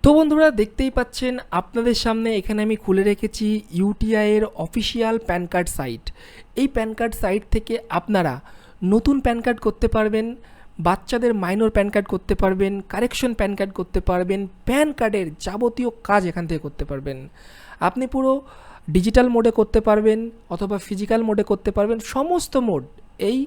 তো বন্ধুরা দেখতেই পাচ্ছেন আপনাদের সামনে এখানে আমি খুলে রেখেছি ইউটিআই এর অফিসিয়াল প্যান কার্ড সাইট। এই প্যান কার্ড সাইট থেকে আপনারা নতুন প্যান কার্ড করতে পারবেন, বাচ্চাদের মাইনর প্যান কার্ড করতে পারবেন, কারেকশন প্যান কার্ড করতে পারবেন, প্যান কার্ডের যাবতীয় কাজ এখান থেকে করতে পারবেন। আপনি পুরো ডিজিটাল মোডে করতে পারবেন অথবা ফিজিক্যাল মোডে করতে পারবেন, সমস্ত মোড এই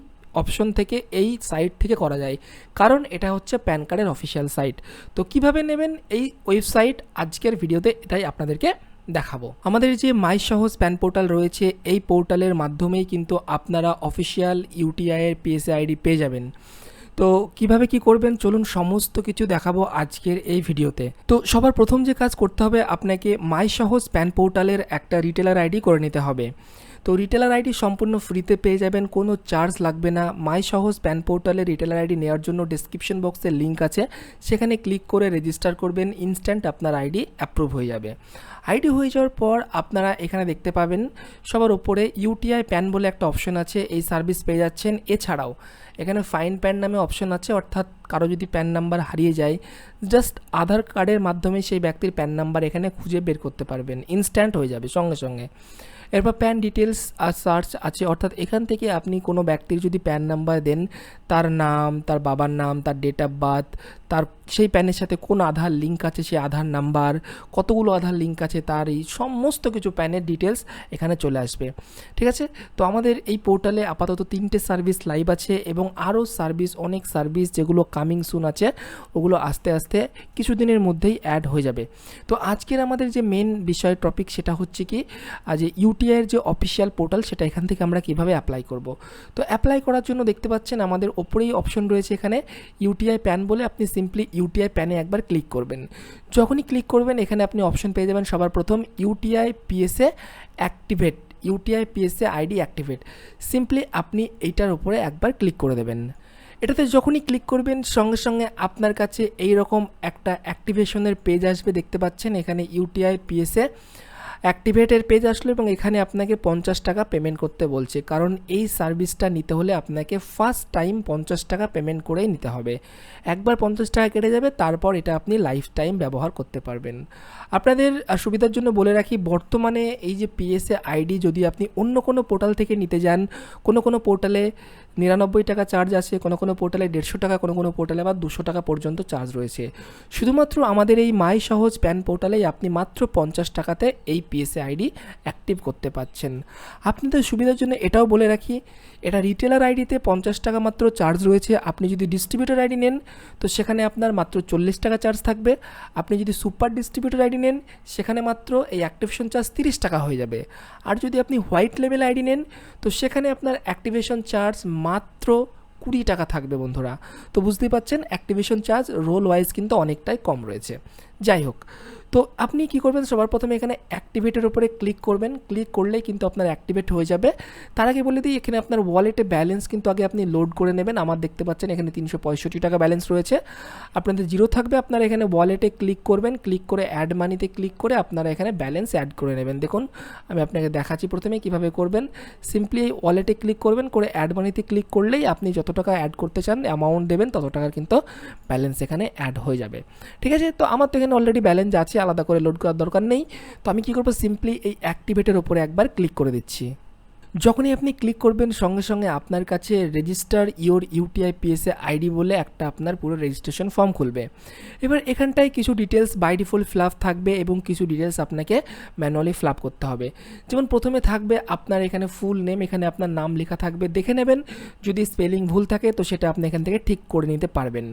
অপশন থেকে এই সাইট থেকে করা যায়, কারণ এটা হচ্ছে প্যান কার্ডের অফিসিয়াল সাইট। তো কিভাবে নেবেন এই ওয়েবসাইট আজকের ভিডিওতে এটাই আপনাদেরকে দেখাবো। আমাদের যে মাই সহজ প্যান পোর্টাল রয়েছে, এই পোর্টালের মাধ্যমেই কিন্তু আপনারা অফিসিয়াল ইউটিআই এর পিএসএ আইডি পেয়ে যাবেন। তো কিভাবে কি করবেন চলুন সমস্ত কিছু দেখাবো আজকের এই ভিডিওতে। তো সবার প্রথম যে কাজ করতে হবে, আপনাকে মাই সহজ প্যান পোর্টালের একটা রিটেলার আইডি করে নিতে হবে। তো রিটেলার আইডি সম্পূর্ণ ফ্রিতে পেয়ে যাবেন, কোনো চার্জ লাগবে না। মাই সহজ প্যান পোর্টালে রিটেলার আইডি নেওয়ার জন্য ডেসক্রিপশন বক্সে লিঙ্ক আছে, সেখানে ক্লিক করে রেজিস্টার করবেন, ইনস্ট্যান্ট আপনার আইডি অ্যাপ্রুভ হয়ে যাবে। আইডি হয়ে যাওয়ার পর আপনারা এখানে দেখতে পাবেন সবার উপরে ইউটিআই প্যান বলে একটা অপশন আছে, এই সার্ভিস পেয়ে যাচ্ছেন। এছাড়াও এখানে ফাইন প্যান নামে অপশন আছে, অর্থাৎ কারো যদি প্যান নাম্বার হারিয়ে যায়, জাস্ট আধার কার্ডের মাধ্যমে সেই ব্যক্তির প্যান নাম্বার এখানে খুঁজে বের করতে পারবেন, ইনস্ট্যান্ট হয়ে যাবে সঙ্গে সঙ্গে। এরপর প্যান ডিটেলস আর সার্চ আছে, অর্থাৎ এখান থেকে আপনি কোনো ব্যক্তির যদি প্যান নাম্বার দেন, তার নাম, তার বাবার নাম, তার ডেট অফ বার্থ, তার সেই প্যানের সাথে কোন আধার লিঙ্ক আছে, সেই আধার নাম্বার, কতগুলো আধার লিঙ্ক আছে, তার এই সমস্ত কিছু প্যানের ডিটেলস এখানে চলে আসবে। ঠিক আছে, তো আমাদের এই পোর্টালে আপাতত 3টে সার্ভিস লাইভ আছে এবং আরও সার্ভিস, অনেক সার্ভিস যেগুলো কামিং সুন আছে, ওগুলো আস্তে আস্তে কিছুদিনের মধ্যেই অ্যাড হয়ে যাবে। তো আজকের আমাদের যে মেন বিষয় টপিক সেটা হচ্ছে কি, যে ইউটিআইয়ের যে অফিসিয়াল পোর্টাল, সেটা এখান থেকে আমরা কিভাবে অ্যাপ্লাই করব। তো অ্যাপ্লাই করার জন্য দেখতে পাচ্ছেন আমাদের ওপরেই অপশন রয়েছে এখানে ইউটিআই প্যান বলে, আপনি সিম্পলি ইউটিআই প্যানে একবার ক্লিক করবেন। যখনই ক্লিক করবেন এখানে আপনি অপশন পেয়ে যাবেন সবার প্রথম ইউটিআই পিএসএ অ্যাক্টিভেট, ইউটিআই পিএসএ আইডি অ্যাক্টিভেট। সিম্পলি আপনি এইটার উপরে একবার ক্লিক করে দেবেন। এটাতে যখনই ক্লিক করবেন সঙ্গে সঙ্গে আপনার কাছে এই রকম একটা অ্যাক্টিভেশনের পেজ আসবে, দেখতে পাচ্ছেন এখানে ইউটিআই পিএসএ অ্যাক্টিভেটের পেজ আসলো এবং এখানে আপনাকে 50 টাকা পেমেন্ট করতে বলছে, কারণ এই সার্ভিসটা নিতে হলে আপনাকে ফার্স্ট টাইম 50 টাকা পেমেন্ট করেই নিতে হবে। একবার 50 টাকা কেটে যাবে, তারপর এটা আপনি লাইফ টাইম ব্যবহার করতে পারবেন। আপনাদের সুবিধার জন্য বলে রাখি, বর্তমানে এই যে পিএসএ আইডি যদি আপনি অন্য কোনো পোর্টাল থেকে নিতে যান, কোনো পোর্টালে 99 টাকা চার্জ আছে, কোনো পোর্টালে 150 টাকা, কোনো পোর্টালে আবার 200 টাকা পর্যন্ত চার্জ রয়েছে। শুধুমাত্র আমাদের এই মাই সহজ প্যান পোর্টালেই আপনি মাত্র 50 টাকাতে এই পিএসএ আইডি অ্যাক্টিভ করতে পারছেন। আপনাদের সুবিধার জন্য এটাও বলে রাখি, এটা রিটেলার আইডিতে 50 টাকা মাত্র চার্জ রয়েছে। আপনি যদি ডিস্ট্রিবিউটর আইডি নেন তো সেখানে আপনার মাত্র 40 টাকা চার্জ থাকবে। আপনি যদি সুপার ডিস্ট্রিবিউটর আইডি নেন সেখানে মাত্র এই অ্যাক্টিভেশন চার্জ 30 টাকা হয়ে যাবে। আর যদি আপনি হোয়াইট লেভেল আইডি নেন তো সেখানে আপনার অ্যাক্টিভেশন চার্জ মাত্র 20 টাকা থাকবে বন্ধুরা। তো বুঝতেই পাচ্ছেন অ্যাক্টিভেশন চার্জ রোল ওয়াইজ কিন্তু অনেকটাই কম রয়েছে। যাই হোক, তো আপনি কি করবেন, সবার প্রথমে এখানে অ্যাক্টিভেটের উপরে ক্লিক করবেন। ক্লিক করলেই কিন্তু আপনার অ্যাক্টিভেট হয়ে যাবে। তার আগে বলে দিই, এখানে আপনার ওয়ালেটে ব্যালেন্স কিন্তু আগে আপনি লোড করে নেবেন। আমার দেখতে পাচ্ছেন এখানে 365 টাকা ব্যালেন্স রয়েছে, আপনাদের জিরো থাকবে। আপনারা এখানে ওয়ালেটে ক্লিক করবেন, ক্লিক করে অ্যাড মানিতে ক্লিক করে আপনারা এখানে ব্যালেন্স অ্যাড করে নেবেন। দেখুন আমি আপনাকে দেখাচ্ছি প্রথমে কিভাবে করবেন। সিম্পলি ওয়ালেটে ক্লিক করবেন, করে অ্যাড মানিতে ক্লিক করলেই আপনি যত টাকা অ্যাড করতে চান অ্যামাউন্ট দেবেন, তত টাকার কিন্তু ব্যালেন্স এখানে অ্যাড হয়ে যাবে। ঠিক আছে, তো আমার তো এখানে অলরেডি ব্যালেন্স আছে, আলাদা করে লোড করার দরকার নেই। তো আমি কি করব, সিম্পলি এই অ্যাক্টিভেটের উপরে একবার ক্লিক করে দিচ্ছি। যখনই আপনি ক্লিক করবেন সঙ্গে সঙ্গে আপনার কাছে register your UTI PSA ID বলে একটা আপনার পুরো রেজিস্ট্রেশন ফর্ম খুলবে। এবার এখানটায় কিছু details by default fill up থাকবে এবং কিছু ডিটেলস আপনাকে ম্যানুয়ালি ফিল আপ করতে হবে। যেমন প্রথমে থাকবে আপনার এখানে ফুল নেম, এখানে আপনার নাম লেখা থাকবে, দেখে নেবেন। যদি স্পেলিং ভুল থাকে তো সেটা আপনি এখান থেকে ঠিক করে নিতে পারবেন।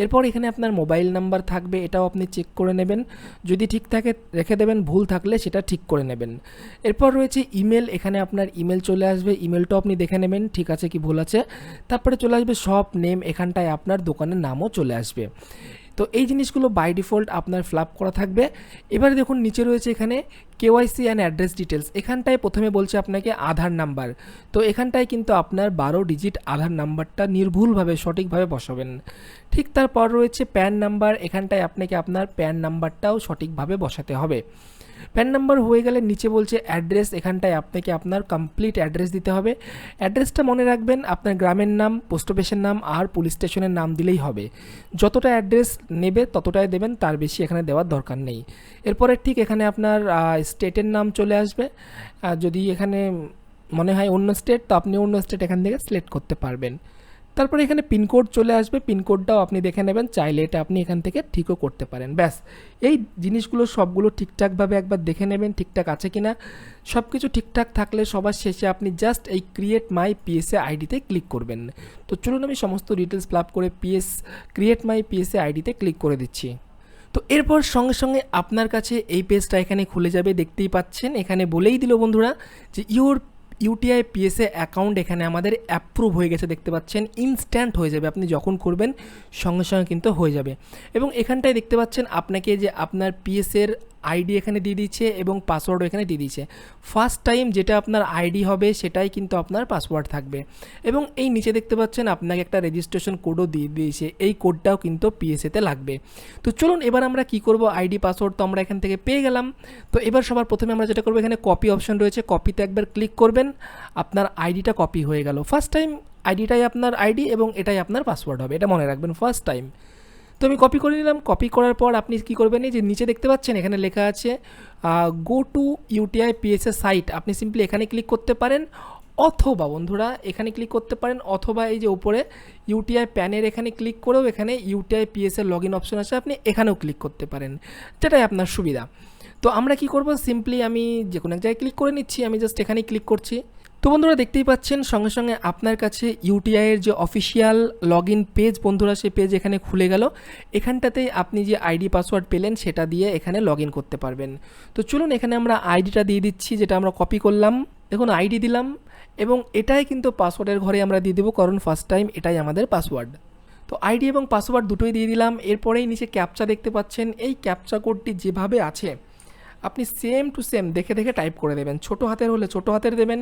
এরপর এখানে আপনার মোবাইল নাম্বার থাকবে, এটাও আপনি চেক করে নেবেন, যদি ঠিক থাকে রেখে দেবেন, ভুল থাকলে সেটা ঠিক করে নেবেন। এরপর রয়েছে ইমেল, এখানে আপনার ইমেল চলে আসবে, ইমেলটাও আপনি দেখে নেবেন ঠিক আছে কি ভুল আছে। তারপরে চলে আসবে শপ নেম, এখানটায় আপনার দোকানের নামও চলে আসবে। তো এই জিনিসগুলো বাই ডিফল্ট আপনার ফিল আপ করা থাকবে। এবারে দেখুন নিচে রয়েছে এখানে কেওয়াইসি অ্যান্ড অ্যাড্রেস ডিটেলস, এখানটায় প্রথমে বলছে আপনাকে আধার নাম্বার। তো এখানটায় কিন্তু আপনার 12 ডিজিট আধার নাম্বারটা নির্ভুলভাবে সঠিকভাবে বসাবেন। ঠিক তারপর রয়েছে প্যান নাম্বার, এখানটায় আপনাকে আপনার প্যান নাম্বারটাও সঠিকভাবে বসাতে হবে। প্যান নাম্বার হয়ে গেলে নিচে বলছে অ্যাড্রেস, এখানটায় আপনাকে আপনার কমপ্লিট অ্যাড্রেস দিতে হবে। অ্যাড্রেসটা মনে রাখবেন আপনার গ্রামের নাম, পোস্ট অফিসের নাম আর পুলিশ স্টেশনের নাম দিলেই হবে। যতটা অ্যাড্রেস নেবে ততটাই দেবেন, তার বেশি এখানে দেওয়ার দরকার নেই। এরপরে ঠিক এখানে আপনার স্টেটের নাম চলে আসবে। যদি এখানে মনে হয় অন্য স্টেট, তো আপনি অন্য স্টেট এখান থেকে সিলেক্ট করতে পারবেন। তারপরে এখানে পিনকোড চলে আসবে, পিনকোডটাও আপনি দেখে নেবেন, চাইলে এটা আপনি এখান থেকে ঠিকও করতে পারেন। ব্যাস, এই জিনিসগুলো সবগুলো ঠিকঠাকভাবে একবার দেখে নেবেন ঠিকঠাক আছে কিনা। সব কিছু ঠিকঠাক থাকলে সবার শেষে আপনি জাস্ট এই ক্রিয়েট মাই পিএসএ আইডিতে ক্লিক করবেন। তো চলুন আমি সমস্ত ডিটেলস ফিল আপ করে ক্রিয়েট মাই পিএসএ আইডিতে ক্লিক করে দিচ্ছি। তো এরপর সঙ্গে সঙ্গে আপনার কাছে এই পেজটা এখানে খুলে যাবে, দেখতেই পাচ্ছেন এখানে বলেই দিল বন্ধুরা যে ইউটিআই পিএসএ অ্যাকাউন্ট এখানে আমাদের অ্যাপ্রুভ হয়ে গেছে, দেখতে পাচ্ছেন ইনস্ট্যান্ট হয়ে যাবে, আপনি যখন করবেন সঙ্গে সঙ্গে কিন্তু হয়ে যাবে। এবং এখানটায় দেখতে পাচ্ছেন আপনাকে যে আপনার পিএসএর আইডি এখানে দিয়ে দিচ্ছে এবং পাসওয়ার্ডও এখানে দিয়ে দিচ্ছে। ফার্স্ট টাইম যেটা আপনার আইডি হবে সেটাই কিন্তু আপনার পাসওয়ার্ড থাকবে। এবং এই নিচে দেখতে পাচ্ছেন আপনাকে একটা রেজিস্ট্রেশন কোডও দিয়ে দিয়েছে, এই কোডটাও কিন্তু পিএসএতে লাগবে। তো চলুন এবার আমরা কি করব, আইডি পাসওয়ার্ড তো আমরা এখান থেকে পেয়ে গেলাম। তো এবার সবার প্রথমে আমরা যেটা করবো, এখানে কপি অপশন রয়েছে, কপিতে একবার ক্লিক করবেন, আপনার আইডিটা কপি হয়ে গেল। ফার্স্ট টাইম আইডিটাই আপনার আইডি এবং এটাই আপনার পাসওয়ার্ড হবে, এটা মনে রাখবেন ফার্স্ট টাইম। তো আমি কপি করে নিলাম। কপি করার পর আপনি কী করবেন, এই যে নিচে দেখতে পাচ্ছেন এখানে লেখা আছে go to UTI PSA site, আপনি সিম্পলি এখানে ক্লিক করতে পারেন, অথবা বন্ধুরা এখানে ক্লিক করতে পারেন, অথবা এই যে উপরে ইউটিআই প্যানের এখানে ক্লিক করেও এখানে UTI PSA log in option আছে, আপনি এখানেও ক্লিক করতে পারেন, যেটাই আপনার সুবিধা। তো আমরা কি করব, সিম্পলি আমি যে কোনো এক জায়গায় ক্লিক করে নিচ্ছি, আমি জাস্ট এখানেই ক্লিক করছি। তো বন্ধুরা দেখতেই পাচ্ছেন সঙ্গে সঙ্গে আপনার কাছে ইউটিআইয়ের যে অফিসিয়াল লগ ইন পেজ বন্ধুরা, সেই পেজ এখানে খুলে গেল। এখানটাতেই আপনি যে আইডি পাসওয়ার্ড পেলেন সেটা দিয়ে এখানে লগ ইন করতে পারবেন। তো চলুন এখানে আমরা আইডিটা দিয়ে দিচ্ছি, যেটা আমরা কপি করলাম। দেখুন আইডি দিলাম এবং এটাই কিন্তু পাসওয়ার্ডের ঘরে আমরা দিয়ে দেবো, কারণ ফার্স্ট টাইম এটাই আমাদের পাসওয়ার্ড। তো আইডি এবং পাসওয়ার্ড দুটোই দিয়ে দিলাম। এরপরেই নিচে ক্যাপচা দেখতে পাচ্ছেন, এই ক্যাপচা কোডটি যেভাবে আছে আপনি সেম টু সেম দেখে দেখে টাইপ করে দেবেন। ছোটো হাতের হলে ছোটো হাতের দেবেন,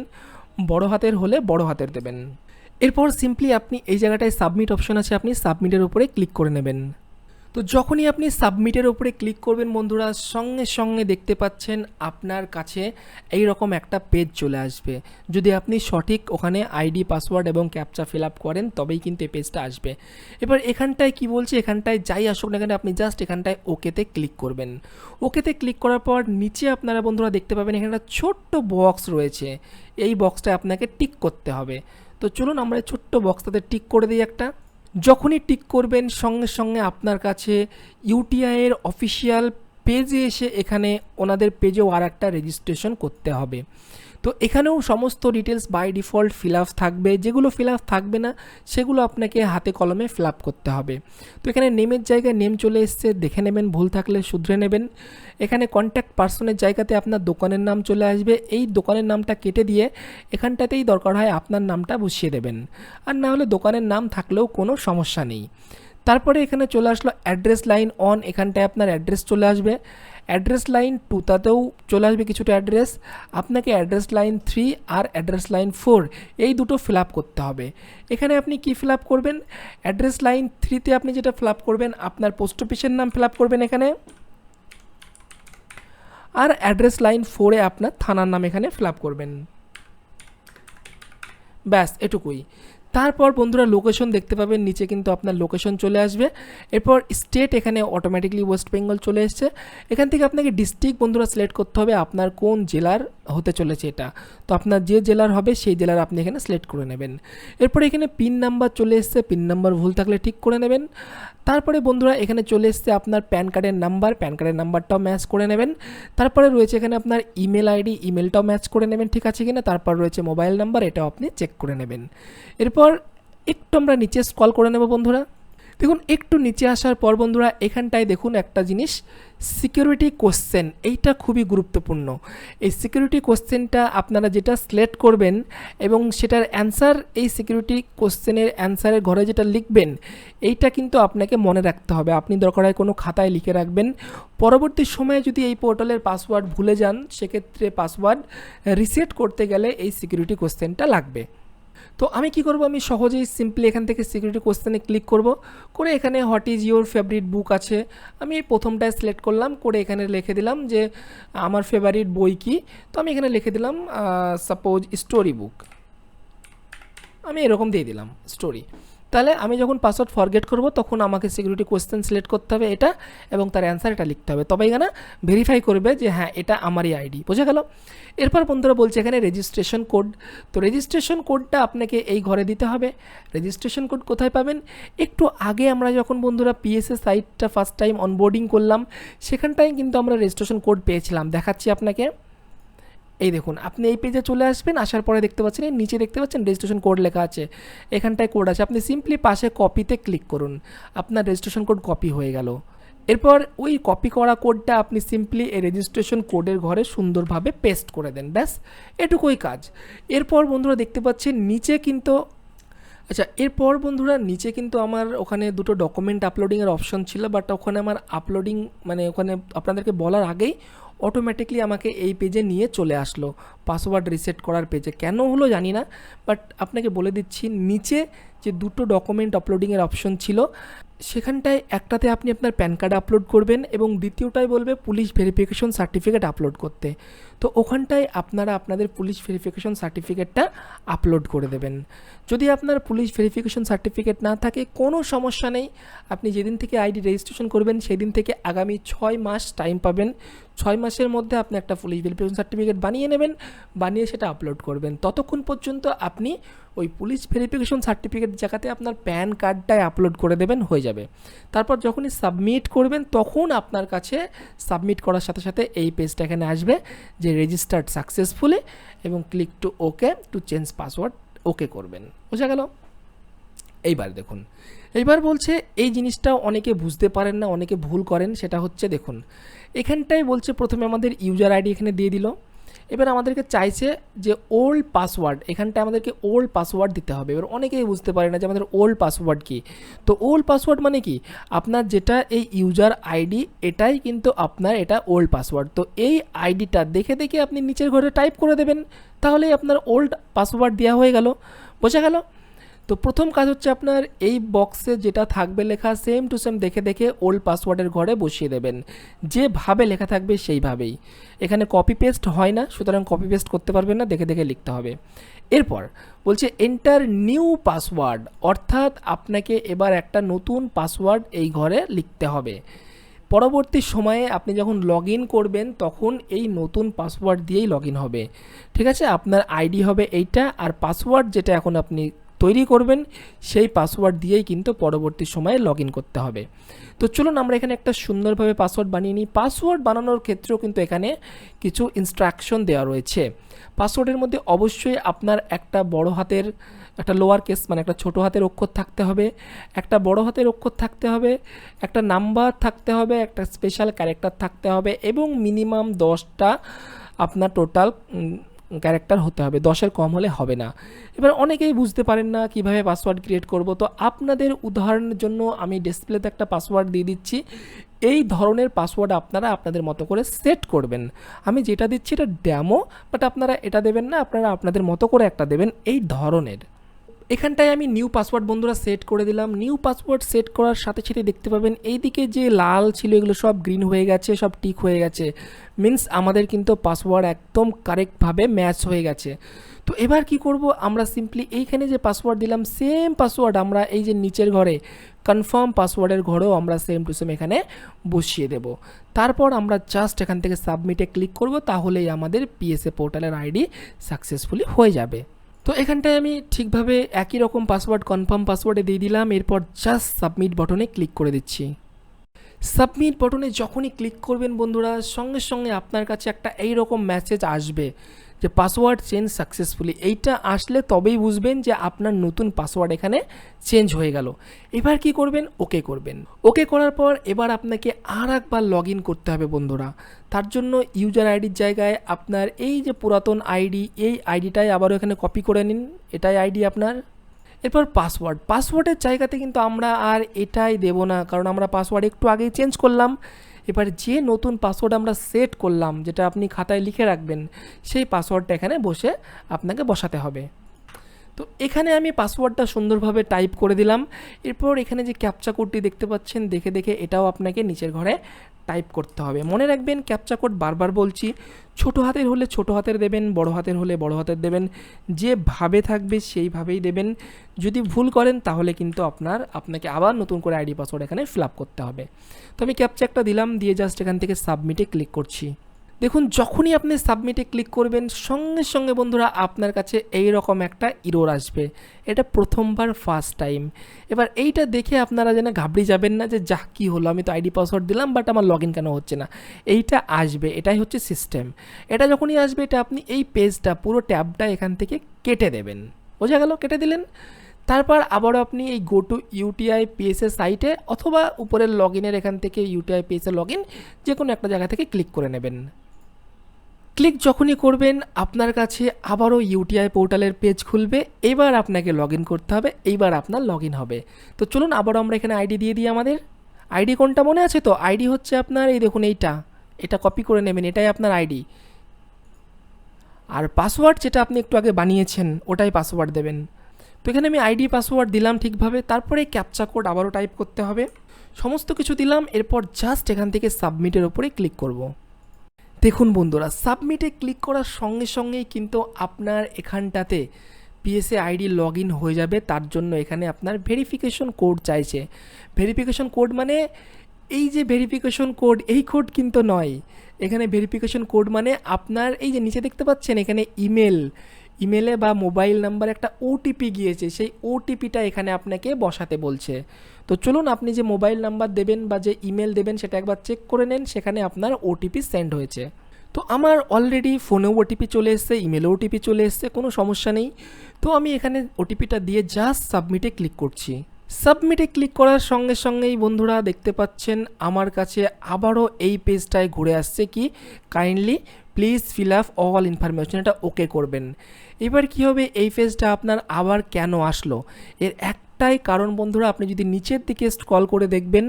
বড় হাতের হলে বড় হাতের দেবেন। এরপর সিম্পলি আপনি এই জায়গাটায় সাবমিট অপশন আছে, আপনি সাবমিটের উপরে ক্লিক করে নেবেন। তো যখনই আপনি সাবমিটের উপরে ক্লিক করবেন বন্ধুরা, সঙ্গে সঙ্গে দেখতে পাচ্ছেন আপনার কাছে এই রকম একটা পেজ চলে আসবে। যদি আপনি সঠিক ওখানে আইডি পাসওয়ার্ড এবং ক্যাপচা ফিল আপ করেন তবেই কিন্তু এই পেজটা আসবে। এবার এখানটায় কি বলছে, এখানটায় যাই আসুক না কেন আপনি জাস্ট এখানটায় ওকেতে ক্লিক করবেন। ওকেতে ক্লিক করার পর নিচে আপনারা বন্ধুরা দেখতে পাবেন এখানে একটা ছোট্ট বক্স রয়েছে, এই বক্সটায় আপনাকে টিক করতে হবে। তো চলুন আমরা এই ছোট্ট বক্সটাতে টিক করে দিই একটা। যখনই টিক করবেন সঙ্গে সঙ্গে আপনার কাছে ইউটিআইয়ের অফিসিয়াল পেজে এসে এখানে ওনাদের পেজেও আর একটা রেজিস্ট্রেশন করতে হবে। তো এখানেও সমস্ত details by default fill up থাকবে, যেগুলো ফিল আপ থাকবে না সেগুলো আপনাকে হাতে কলমে ফিল আপ করতে হবে। তো এখানে নেমের জায়গায় নেম চলে এসছে, দেখে নেবেন, ভুল থাকলে শুধরে নেবেন। এখানে কন্ট্যাক্ট পার্সনের জায়গাতে আপনার দোকানের নাম চলে আসবে, এই দোকানের নামটা কেটে দিয়ে এখানটাতেই দরকার হয় আপনার নামটা বসিয়ে দেবেন, আর না হলে দোকানের নাম থাকলেও কোনো সমস্যা নেই। তারপরে এখানে চলে আসলো অ্যাড্রেস লাইন অন, এখানটায় আপনার অ্যাড্রেস চলে আসবে। অ্যাড্রেস লাইন 2তাতেও চলে আসবে কিছুটা অ্যাড্রেস, আপনাকে অ্যাড্রেস লাইন 3 আর অ্যাড্রেস লাইন 4 এই দুটো ফিল আপ করতে হবে। এখানে আপনি কি ফিল আপ করবেন, অ্যাড্রেস লাইন 3তে আপনি যেটা ফিল আপ করবেন আপনার পোস্ট অফিসের নাম ফিল আপ করবেন এখানে, আর অ্যাড্রেস লাইন 4-এ আপনার থানার নাম এখানে ফিল আপ করবেন। ব্যাস এটুকুই। তারপর বন্ধুরা লোকেশন দেখতে পাবেন, নিচে কিন্তু আপনার লোকেশন চলে আসবে। এরপর স্টেট এখানে অটোমেটিকলি ওয়েস্ট বেঙ্গল চলে এসছে। এখান থেকে আপনাকে ডিস্ট্রিক্ট বন্ধুরা সিলেক্ট করতে হবে, আপনার কোন জেলার হতে চলেছে এটা। তো আপনার যে জেলার হবে সেই জেলার আপনি এখানে সিলেক্ট করে নেবেন। এরপরে এখানে পিন নাম্বার চলে এসছে, পিন নাম্বার ভুল থাকলে ঠিক করে নেবেন। তারপরে বন্ধুরা এখানে চলে এসছে আপনার প্যান কার্ডের নাম্বার, প্যান কার্ডের নাম্বারটাও ম্যাচ করে নেবেন। তারপরে রয়েছে এখানে আপনার ইমেল আইডি, ইমেলটাও ম্যাচ করে নেবেন ঠিক আছে কিনা। তারপর রয়েছে মোবাইল নাম্বার, এটাও আপনি চেক করে নেবেন। এরপর একটু আমরা নিচে স্ক্রল করে নেব বন্ধুরা। দেখুন একটু নিচে আসার পর বন্ধুরা এখানটায় দেখুন একটা জিনিস, সিকিউরিটি কোশ্চেন, এইটা খুবই গুরুত্বপূর্ণ। এই সিকিউরিটি কোশ্চেনটা আপনারা যেটা সিলেক্ট করবেন এবং সেটার অ্যান্সার, এই সিকিউরিটি কোশ্চেনের অ্যান্সারের ঘরে যেটা লিখবেন, এইটা কিন্তু আপনাকে মনে রাখতে হবে। আপনি দরকার হয় কোনো খাতায় লিখে রাখবেন। পরবর্তী সময়ে যদি এই পোর্টালের পাসওয়ার্ড ভুলে যান, সেক্ষেত্রে পাসওয়ার্ড রিসেট করতে গেলে এই সিকিউরিটি কোশ্চেনটা লাগবে। তো আমি কি করব, আমি সহজেই সিম্পলি এখান থেকে সিকিউরিটি কোশ্চেনে ক্লিক করব, করে এখানে হোয়াট ইজ ইউর ফেভারিট বুক আছে, আমি এই প্রথমটায় সিলেক্ট করলাম, করে এখানে লিখে দিলাম যে আমার ফেভারিট বই কি। তো আমি এখানে লিখে দিলাম সাপোজ স্টোরি বুক, আমি এরকম দিয়ে দিলাম স্টোরি। তাহলে আমি যখন পাসওয়ার্ড ফরগেট করব তখন আমাকে সিকিউরিটি কোশ্চেন সিলেক্ট করতে হবে এটা, এবং তার অ্যান্সার এটা লিখতে হবে, তবে এখানে ভেরিফাই করবে যে হ্যাঁ এটা আমারই আইডি। বোঝা গেল? এরপর বন্ধুরা বলছে এখানে রেজিস্ট্রেশন কোড। তো রেজিস্ট্রেশন কোডটা আপনাকে এই ঘরে দিতে হবে। রেজিস্ট্রেশন কোড কোথায় পাবেন? একটু আগে আমরা যখন বন্ধুরা পিএসএ সাইটটা ফার্স্ট টাইম অনবোর্ডিং করলাম, সেখানটায় কিন্তু আমরা রেজিস্ট্রেশন কোড পেয়েছিলাম। দেখাচ্ছি আপনাকে, এই দেখুন, আপনি এই পেজে চলে আসবেন, আসার পরে দেখতে পাচ্ছেন এই নিচে দেখতে পাচ্ছেন রেজিস্ট্রেশন কোড লেখা আছে, এখানটায় কোড আছে, আপনি সিম্পলি পাশে কপিতে ক্লিক করুন, আপনার রেজিস্ট্রেশন কোড কপি হয়ে গেল। এরপর ওই কপি করা কোডটা আপনি সিম্পলি এই রেজিস্ট্রেশন কোডের ঘরে সুন্দরভাবে পেস্ট করে দেন, ব্যাস এটুকুই কাজ। এরপর বন্ধুরা দেখতে পাচ্ছেন নিচে কিন্তু, আচ্ছা এরপর বন্ধুরা নিচে কিন্তু আমার ওখানে দুটো ডকুমেন্ট আপলোডিংয়ের অপশন ছিল, বাট ওখানে আমার আপলোডিং মানে ওখানে আপনাদেরকে বলার আগেই অটোমেটিকলি আমাকে এই পেজে নিয়ে চলে আসলো, পাসওয়ার্ড রিসেট করার পেজে। কেন হলো জানি না, বাট আপনাকে বলে দিচ্ছি, নিচে যে দুটো ডকুমেন্ট আপলোডিংয়ের অপশন ছিল, সেখানটায় একটাতে আপনি আপনার প্যান কার্ড আপলোড করবেন এবং দ্বিতীয়টায় বলবে পুলিশ ভেরিফিকেশন সার্টিফিকেট আপলোড করতে। তো ওখানটায় আপনারা আপনাদের পুলিশ ভেরিফিকেশন সার্টিফিকেটটা আপলোড করে দেবেন। যদি আপনার পুলিশ ভেরিফিকেশন সার্টিফিকেট না থাকে কোনো সমস্যা নেই, আপনি যেদিন থেকে আইডি রেজিস্ট্রেশন করবেন সেদিন থেকে আগামী 6 মাস টাইম পাবেন। 6 মাসের মধ্যে আপনি একটা পুলিশ ভেরিফিকেশন সার্টিফিকেট বানিয়ে নেবেন, বানিয়ে সেটা আপলোড করবেন। ততক্ষণ পর্যন্ত আপনি ওই পুলিশ ভেরিফিকেশন সার্টিফিকেট জায়গাতে আপনার প্যান কার্ডটাই আপলোড করে দেবেন, হয়ে যাবে। তারপর যখনই সাবমিট করবেন তখন আপনার কাছে সাবমিট করার সাথে সাথে এই পেজটা এখানে আসবে যে রেজিস্টার্ড সাকসেসফুলি, এবং click to okay to change password, okay করবেন। বোঝা গেল? এইবার দেখুন, এইবার বলছে এই জিনিসটা অনেকে বুঝতে পারেন না, অনেকে ভুল করেন, সেটা হচ্ছে দেখুন এখানটায় বলছে প্রথমে আমাদের ইউজার আইডি এখানে দিয়ে দিল, এবার আমাদেরকে চাইছে যে ওল্ড পাসওয়ার্ড, এখানটায় আমাদেরকে ওল্ড পাসওয়ার্ড দিতে হবে। এবার অনেকেই বুঝতে পারে না যে আমাদের ওল্ড পাসওয়ার্ড কী। তো ওল্ড পাসওয়ার্ড মানে কি, আপনার যেটা এই ইউজার আইডি এটাই কিন্তু আপনার এটা ওল্ড পাসওয়ার্ড। তো এই আইডিটা দেখে দেখে আপনি নিচের ঘরে টাইপ করে দেবেন, তাহলেই আপনার ওল্ড পাসওয়ার্ড দেওয়া হয়ে গেল। বোঝা গেল? তো প্রথম কাজ হচ্ছে আপনার এই বক্সে যেটা থাকবে লেখা সেম টু সেম দেখে দেখে ওল্ড পাসওয়ার্ডের ঘরে বসিয়ে দেবেন, যেভাবে লেখা থাকবে সেইভাবেই। এখানে কপি পেস্ট হয় না, সুতরাং কপি পেস্ট করতে পারবেন না, দেখে দেখে লিখতে হবে। এরপর বলছে এন্টার নিউ পাসওয়ার্ড, অর্থাৎ আপনাকে এবার একটা নতুন পাসওয়ার্ড এই ঘরে লিখতে হবে। পরবর্তী সময়ে আপনি যখন লগ ইন করবেন তখন এই নতুন পাসওয়ার্ড দিয়েই লগ ইন হবে। ঠিক আছে? আপনার আইডি হবে এইটা, আর পাসওয়ার্ড যেটা এখন আপনি তৈরি করবেন সেই পাসওয়ার্ড দিয়েই কিন্তু পরবর্তী সময়ে লগ ইন করতে হবে। তো চলুন আমরা এখানে একটা সুন্দরভাবে পাসওয়ার্ড বানিয়ে নিই। পাসওয়ার্ড বানানোর ক্ষেত্রেও কিন্তু এখানে কিছু ইনস্ট্রাকশন দেওয়া রয়েছে। পাসওয়ার্ডের মধ্যে অবশ্যই আপনার একটা বড় হাতের, একটা লোয়ার কেস মানে একটা ছোটো হাতের অক্ষর থাকতে হবে, একটা বড় হাতের অক্ষর থাকতে হবে, একটা নাম্বার থাকতে হবে, একটা স্পেশাল ক্যারেক্টার থাকতে হবে, এবং মিনিমাম 10টা আপনার টোটাল ক্যারেক্টার হতে হবে, 10-এর কম হলে হবে না। এবার অনেকেই বুঝতে পারেন না কিভাবে পাসওয়ার্ড ক্রিয়েট করব, তো আপনাদের উদাহরণের জন্য আমি ডিসপ্লেতে একটা পাসওয়ার্ড দিয়ে দিচ্ছি। এই ধরনের পাসওয়ার্ড আপনারা আপনাদের মতো করে সেট করবেন। আমি যেটা দিচ্ছি এটা ডেমো, বাট আপনারা এটা দেবেন না, আপনারা আপনাদের মতো করে একটা দেবেন এই ধরনের। এখানটায় আমি নিউ পাসওয়ার্ড বন্ধুরা সেট করে দিলাম। নিউ পাসওয়ার্ড সেট করার সাথে সাথে দেখতে পাবেন এইদিকে যে লাল ছিল এগুলো সব গ্রিন হয়ে গেছে, সব টিক হয়ে গেছে, মিন্স আমাদের কিন্তু পাসওয়ার্ড একদম কারেক্টভাবে ম্যাচ হয়ে গেছে। তো এবার কি করব, আমরা সিম্পলি এইখানে যে পাসওয়ার্ড দিলাম সেম পাসওয়ার্ড আমরা এই যে নিচের ঘরে কনফার্ম পাসওয়ার্ডের ঘরেও আমরা সেম টু সেম এখানে বসিয়ে দেব। তারপর আমরা জাস্ট এখান থেকে সাবমিটে ক্লিক করব, তাহলেই আমাদের পিএসএ পোর্টালের আইডি সাকসেসফুলি হয়ে যাবে। তো এখানটায় আমি ঠিকভাবে একই রকম পাসওয়ার্ড কনফার্ম পাসওয়ার্ডে দিয়ে দিলাম, এরপর জাস্ট সাবমিট বাটনে ক্লিক করে দিচ্ছি। সাবমিট বাটনে যখনই ক্লিক করবেন বন্ধুরা, সঙ্গে সঙ্গে আপনার কাছে একটা এই রকম মেসেজ আসবে যে পাসওয়ার্ড চেঞ্জ সাকসেসফুলি, এইটা আসলে তবেই বুঝবেন যে আপনার নতুন পাসওয়ার্ড এখানে চেঞ্জ হয়ে গেল। এবার কি করবেন, ওকে করবেন। ওকে করার পর এবার আপনাকে আর একবার লগ ইন করতে হবে বন্ধুরা। তার জন্য ইউজার আইডির জায়গায় আপনার এই যে পুরাতন আইডি, এই আইডিটাই আবারও এখানে কপি করে নিন, এটাই আইডি আপনার। এরপর পাসওয়ার্ডের জায়গাতে কিন্তু আমরা আর এটাই দেব না, কারণ আমরা পাসওয়ার্ড একটু আগেই চেঞ্জ করলাম। এবার যে নতুন পাসওয়ার্ড আমরা সেট করলাম, যেটা আপনি খাতায় লিখে রাখবেন, সেই পাসওয়ার্ডটা এখানে বসে আপনাকে বসাতে হবে। তো এখানে আমি পাসওয়ার্ডটা সুন্দরভাবে টাইপ করে দিলাম। এরপর এখানে যে ক্যাপচা কোডটি দেখতে পাচ্ছেন, দেখে দেখে এটাও আপনাকে নিচের ঘরে টাইপ করতে হবে। মনে রাখবেন ক্যাপচা কোড বারবার বলছি, ছোটো হাতের হলে ছোটো হাতের দেবেন, বড় হাতের হলে বড় হাতের দেবেন, যেভাবে থাকবে সেইভাবেই দেবেন। যদি ভুল করেন তাহলে কিন্তু আপনাকে আবার নতুন করে আইডি পাসওয়ার্ড এখানে ফিল আপ করতে হবে। তো আমি ক্যাপচা একটা দিলাম, দিয়ে জাস্ট এখান থেকে সাবমিটে ক্লিক করছি। দেখুন যখনই আপনি সাবমিটে ক্লিক করবেন, সঙ্গে সঙ্গে বন্ধুরা আপনার কাছে এই রকম একটা ইরর আসবে। এটা প্রথমবার, ফার্স্ট টাইম। এবার এইটা দেখে আপনারা যেন ঘাবড়ে যাবেন না যে যা কী হলো, আমি তো আইডি পাসওয়ার্ড দিলাম বাট আমার লগ ইন কেন হচ্ছে না। এইটা আসবে, এটাই হচ্ছে সিস্টেম। এটা যখনই আসবে, এটা আপনি এই পেজটা, পুরো ট্যাবটা এখান থেকে কেটে দেবেন। বোঝা গেল? কেটে দিলেন। তারপর আবারও আপনি এই গো টু ইউটিআই পিএসএ সাইটে অথবা উপরের লগ ইনের এখান থেকে ইউটিআই পিএসএ লগ ইন, যে কোনো একটা জায়গা থেকে ক্লিক করে নেবেন। ক্লিক যখনই করবেন আপনার কাছে আবারও ইউটিআই পোর্টালের পেজ খুলবে। এবার আপনাকে লগ ইন করতে হবে, এইবার আপনার লগ ইন হবে। তো চলুন আবারও আমরা এখানে আইডি দিয়ে দিই। আমাদের আইডি কোনটা মনে আছে তো? আইডি হচ্ছে আপনার এই দেখুন এটা কপি করে নেবেন, এটাই আপনার আইডি। আর পাসওয়ার্ড যেটা আপনি একটু আগে বানিয়েছেন, ওটাই পাসওয়ার্ড দেবেন। তো এখানে আমি আইডি পাসওয়ার্ড দিলাম ঠিকভাবে, তারপরে ক্যাপচা কোড আবারও টাইপ করতে হবে। সমস্ত কিছু দিলাম, এরপর জাস্ট এখান থেকে সাবমিটের ওপরে ক্লিক করব। দেখুন বন্ধুরা, সাবমিটে ক্লিক করার সঙ্গে সঙ্গেই কিন্তু আপনার এখানটাতে পিএসএ আইডি লগ ইন হয়ে যাবে। তার জন্য এখানে আপনার ভেরিফিকেশন কোড চাইছে। ভেরিফিকেশন কোড মানে এই যে ভেরিফিকেশন কোড, এই কোড কিন্তু নয়। এখানে ভেরিফিকেশন কোড মানে আপনার এই যে নিচে দেখতে পাচ্ছেন, এখানে ইমেলে বা মোবাইল নাম্বার একটা ওটিপি গিয়েছে, সেই ওটিপিটা এখানে আপনাকে বসাতে বলছে। তো চলুন আপনি যে মোবাইল নাম্বার দেবেন বা যে ইমেল দেবেন সেটা একবার চেক করে নেন, সেখানে আপনার ওটিপি সেন্ড হয়েছে। তো আমার অলরেডি ফোনেও ওটিপি চলে এসছে, ইমেলেও ওটিপি চলে এসছে, কোনো সমস্যা নেই। তো আমি এখানে ওটিপিটা দিয়ে জাস্ট সাবমিটে ক্লিক করছি। সাবমিটে ক্লিক করার সঙ্গে সঙ্গেই বন্ধুরা দেখতে পাচ্ছেন আমার কাছে আবারও এই পেজটায় ঘুরে আসছে কি, kindly please fill up all information, এটা ওকে করবেন। এবার কি হবে, এই পেজটা আপনার আবার কেন আসলো, এর একটাই কারণ বন্ধুরা, আপনি যদি নিচের দিকে স্ক্রল করে দেখবেন,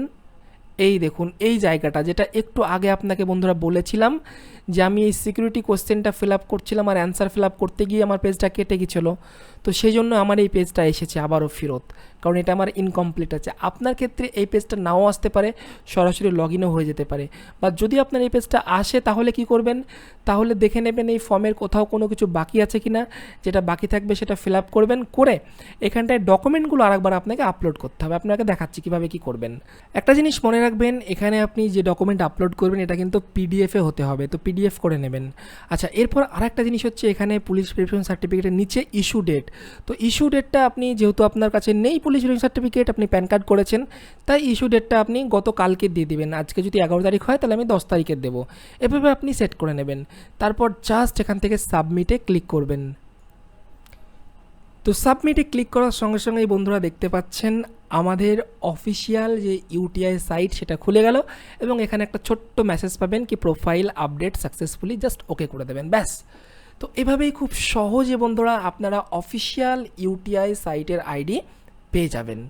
এই দেখুন এই জায়গাটা যেটা একটু আগে আপনাকে বন্ধুরা বলেছিলাম যে আমি এই সিকিউরিটি কোশ্চেনটা ফিল আপ করছিলাম আর অ্যান্সার ফিল আপ করতে গিয়ে আমার পেজটা কেটে গিয়েছিলো। তো সেই জন্য আমার এই পেজটা এসেছে আবারও ফেরত, কারণ এটা আমার ইনকমপ্লিট আছে। আপনার ক্ষেত্রে এই পেজটা নাও আসতে পারে, সরাসরি লগ ইনও হয়ে যেতে পারে। বা যদি আপনার এই পেজটা আসে তাহলে কি করবেন, তাহলে দেখে নেবেন এই ফর্মের কোথাও কোনো কিছু বাকি আছে কি না, যেটা বাকি থাকবে সেটা ফিল আপ করবেন, করে এখানটায় ডকুমেন্টগুলো আরেকবার আপনাকে আপলোড করতে হবে। আপনাকে দেখাচ্ছি কীভাবে কী করবেন। একটা জিনিস মনে রাখবেন, এখানে আপনি যে ডকুমেন্ট আপলোড করবেন এটা কিন্তু পিডিএফে হতে হবে, তো পিডিএফ করে নেবেন। আচ্ছা, এরপর আরেকটা জিনিস হচ্ছে, এখানে পুলিশ ভেরিফিকেশন সার্টিফিকেটের নিচে ইস্যু ডেট, তো ইস্যু ডেটটা আপনি যেহেতু আপনার কাছে নেই পুলিশ ভেরিফিকেশন সার্টিফিকেট, আপনি প্যান কার্ড করেছেন, তাই ইস্যু ডেটটা আপনি গতকালকে দিয়ে দিবেন। আজকে যদি 11 তারিখ হয় তাহলে আমি 10 তারিখের দেবো, এভাবে আপনি সেট করে নেবেন। তারপর জাস্ট এখান থেকে সাবমিটে ক্লিক করবেন। তো সাবমিটে ক্লিক করার সঙ্গে সঙ্গেই বন্ধুরা দেখতে পাচ্ছেন আমাদের অফিসিয়াল যে ইউটিআই সাইট সেটা খুলে গেল, এবং এখানে একটা ছোট্ট মেসেজ পাবেন কি profile update successfully, just okay করে দেবেন, ব্যাস। তো এভাবেই খুব সহজে বন্ধুরা আপনারা অফিসিয়াল ইউটিআই সাইটের আইডি পেয়ে যাবেন।